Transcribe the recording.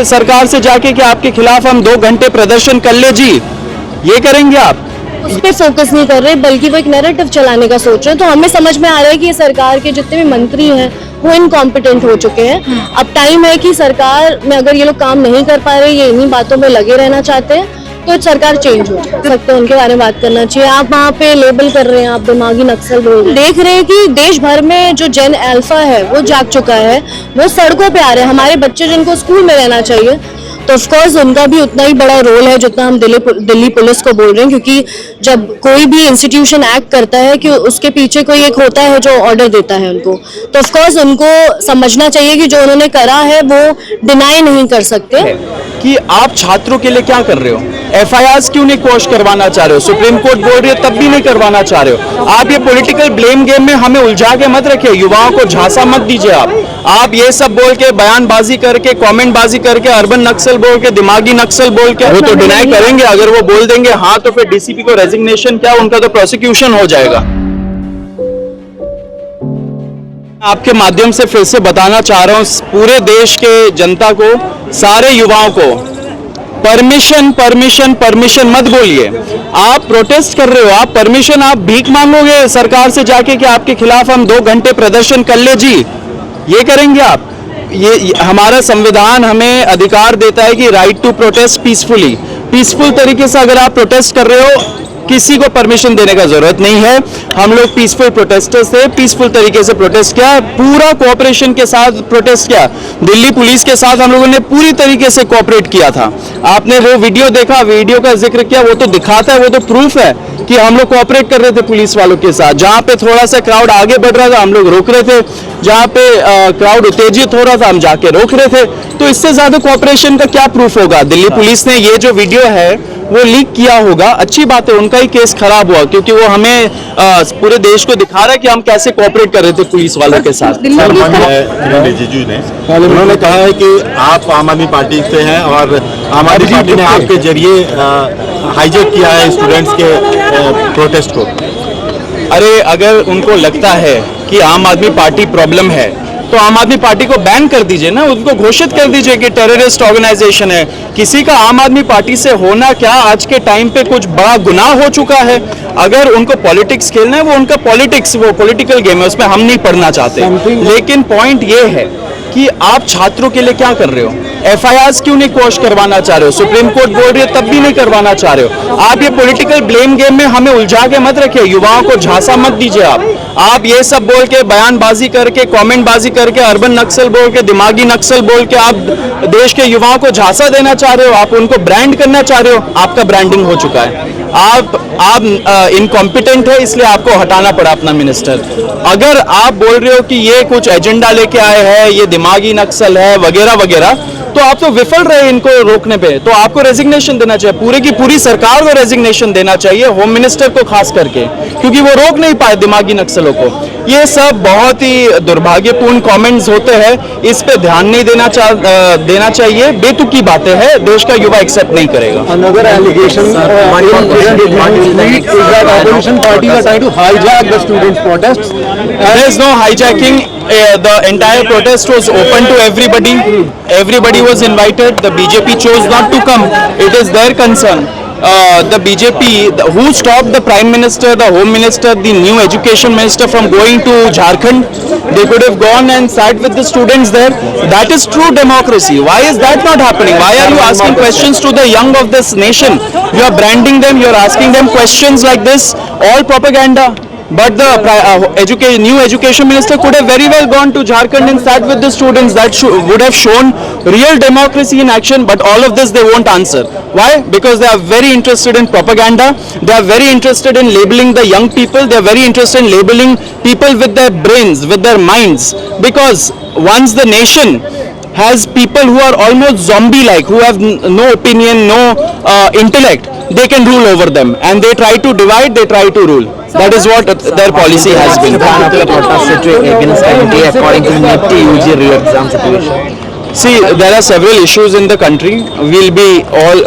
सरकार से जाके कि आपके खिलाफ हम 2 घंटे प्रदर्शन कर ले जी, ये करेंगे आप? उस पर फोकस नहीं कर रहे, बल्कि वो एक नैरेटिव चलाने का सोच रहे हैं। तो हमें समझ में आ रहा है कि ये सरकार के जितने भी मंत्री हैं वो इनकॉम्पिटेंट हो चुके हैं। अब टाइम है कि सरकार में अगर ये लोग काम नहीं कर पा रहे, ये इन्हीं बातों में लगे रहना चाहते हैं, तो सरकार चेंज हो सकते हैं, उनके बारे में बात करना चाहिए। आप वहाँ पे लेबल कर रहे हैं, आप दिमागी नक्सल बोल रहे हैं। देख रहे हैं कि देश भर में जो जेन अल्फा है वो जाग चुका है, वो सड़कों पे आ रहे हैं। हमारे बच्चे जिनको स्कूल में रहना चाहिए, तो ऑफकोर्स उनका भी उतना ही बड़ा रोल है जितना हम दिल्ली पुलिस को बोल रहे हैं, क्योंकि जब कोई भी इंस्टीट्यूशन एक्ट करता है कि उसके पीछे कोई एक होता है जो ऑर्डर देता है उनको, तो ऑफकोर्स उनको समझना चाहिए कि जो उन्होंने करा है वो डिनाई नहीं कर सकते। कि आप छात्रों के लिए क्या कर रहे हो? एफआईआर क्यों नहीं क्वॉश करवाना चाह रहे हो? सुप्रीम कोर्ट बोल रही है तब भी नहीं करवाना चाह रहे हो। आप ये पॉलिटिकल ब्लेम गेम में हमें उलझा के मत रखिए, युवाओं को झांसा मत दीजिए। आप ये सब बोल के, बयानबाजी करके, कमेंटबाजी करके, अर्बन नक्सल बोल के, दिमागी नक्सल बोल के, वो तो डिनाई करेंगे। अगर वो बोल देंगे हाँ, तो फिर डीसीपी को रेजिग्नेशन, क्या उनका तो प्रोसिक्यूशन हो जाएगा। आपके माध्यम से फिर से बताना चाह रहा हूं पूरे देश के जनता को, सारे युवाओं को, परमिशन परमिशन परमिशन मत बोलिए। आप प्रोटेस्ट कर रहे हो, आप परमिशन, आप भीख मांगोगे सरकार से जाके कि आपके खिलाफ हम 2 घंटे प्रदर्शन कर ले जी, ये करेंगे आप? ये हमारा संविधान हमें अधिकार देता है कि right to protest peacefully, peaceful तरीके से अगर आप प्रोटेस्ट कर रहे हो, किसी को परमिशन देने का जरूरत नहीं है। हम लोग पीसफुल प्रोटेस्टर्स थे, पीसफुल तरीके से प्रोटेस्ट किया, पूरा कोऑपरेशन के साथ प्रोटेस्ट किया। दिल्ली पुलिस के साथ हम लोगों ने पूरी तरीके से कोऑपरेट किया था। आपने वो वीडियो देखा, वीडियो का जिक्र किया, वो तो दिखाता है, वो तो प्रूफ है कि हम लोग कोऑपरेट कर रहे थे पुलिस वालों के साथ। जहां पे थोड़ा सा क्राउड आगे बढ़ रहा था हम लोग रोक रहे थे, जहां पे क्राउड उत्तेजित हो रहा था हम जाके रोक रहे थे। तो इससे ज्यादा कोऑपरेशन का क्या प्रूफ होगा? दिल्ली पुलिस ने ये जो वीडियो है वो लीक किया होगा, अच्छी बात है, उनका ही केस खराब हुआ, क्योंकि वो हमें पूरे देश को दिखा रहा है कि हम कैसे कोऑपरेट कर रहे थे पुलिस वालों के साथ। रिजिजू ने उन्होंने कहा है कि आप आम आदमी पार्टी से हैं और आम आदमी पार्टी ने आपके जरिए हाईजैक किया है स्टूडेंट्स के प्रोटेस्ट को। अरे अगर उनको लगता है कि आम आदमी पार्टी प्रॉब्लम है, तो आम आदमी पार्टी को बैन कर दीजिए ना, उनको घोषित कर दीजिए कि टेररिस्ट ऑर्गेनाइजेशन है। किसी का आम आदमी पार्टी से होना क्या आज के टाइम पे कुछ बड़ा गुनाह हो चुका है। अगर उनको पॉलिटिक्स खेलना है, वो उनका पॉलिटिक्स, वो पॉलिटिकल गेम है, उसमें हम नहीं पढ़ना चाहते। लेकिन पॉइंट ये है कि आप छात्रों के लिए क्या कर रहे हो? एफआईआर क्यों नहीं क्वॉश करवाना चाह रहे हो? सुप्रीम कोर्ट बोल रही है तब भी नहीं करवाना चाह रहे हो। आप ये पॉलिटिकल ब्लेम गेम में हमें उलझा के मत रखिए, युवाओं को झांसा मत दीजिए। आप ये सब बोल के, बयानबाजी करके, कमेंटबाजी करके, अर्बन नक्सल बोल के, दिमागी नक्सल बोल के आप देश के युवाओं को झांसा देना चाह रहे हो, आप उनको ब्रांड करना चाह रहे हो। आपका ब्रांडिंग हो चुका है, आप इनकॉम्पिटेंट है, इसलिए आपको हटाना पड़ा अपना मिनिस्टर। अगर आप बोल रहे हो कि ये कुछ एजेंडा लेके आए हैं, ये दिमागी नक्सल है वगैरह वगैरह, तो आप तो विफल रहे इनको रोकने पे। तो आपको रेजिग्नेशन देना चाहिए, पूरे की पूरी सरकार को रेजिग्नेशन देना चाहिए, होम मिनिस्टर को खास करके, क्योंकि वो रोक नहीं पाए दिमागी नक्सलों को। ये सब बहुत ही दुर्भाग्यपूर्ण कमेंट्स होते हैं, इस पे ध्यान नहीं देना चाहिए। बेतुकी बातें हैं, देश का युवा एक्सेप्ट नहीं करेगा। Another allegation opposition parties are trying to hijack the students' protests. There is no hijacking. The entire protest was open to everybody. Everybody was invited. The BJP chose not to come. It is their concern. The BJP, who stopped the Prime Minister, the Home Minister, the new Education Minister from going to Jharkhand? They could have gone and sat with the students there. That is true democracy. Why is that not happening? Why are you asking questions to the young of this nation? You are branding them, you are asking them questions like this, all propaganda. But the new education minister could have very well gone to Jharkhand and sat with the students. That would have shown real democracy in action. But all of this they won't answer. Why? Because they are very interested in propaganda. They are very interested in labeling the young people. They are very interested in labeling people with their brains, with their minds. Because once the nation has people who are almost zombie-like, who have no opinion, no intellect, they can rule over them. And they try to divide, they try to rule. That is what their policy has been. According to NEET UG re-exam situation. See, there are several issues in the country. We'll be all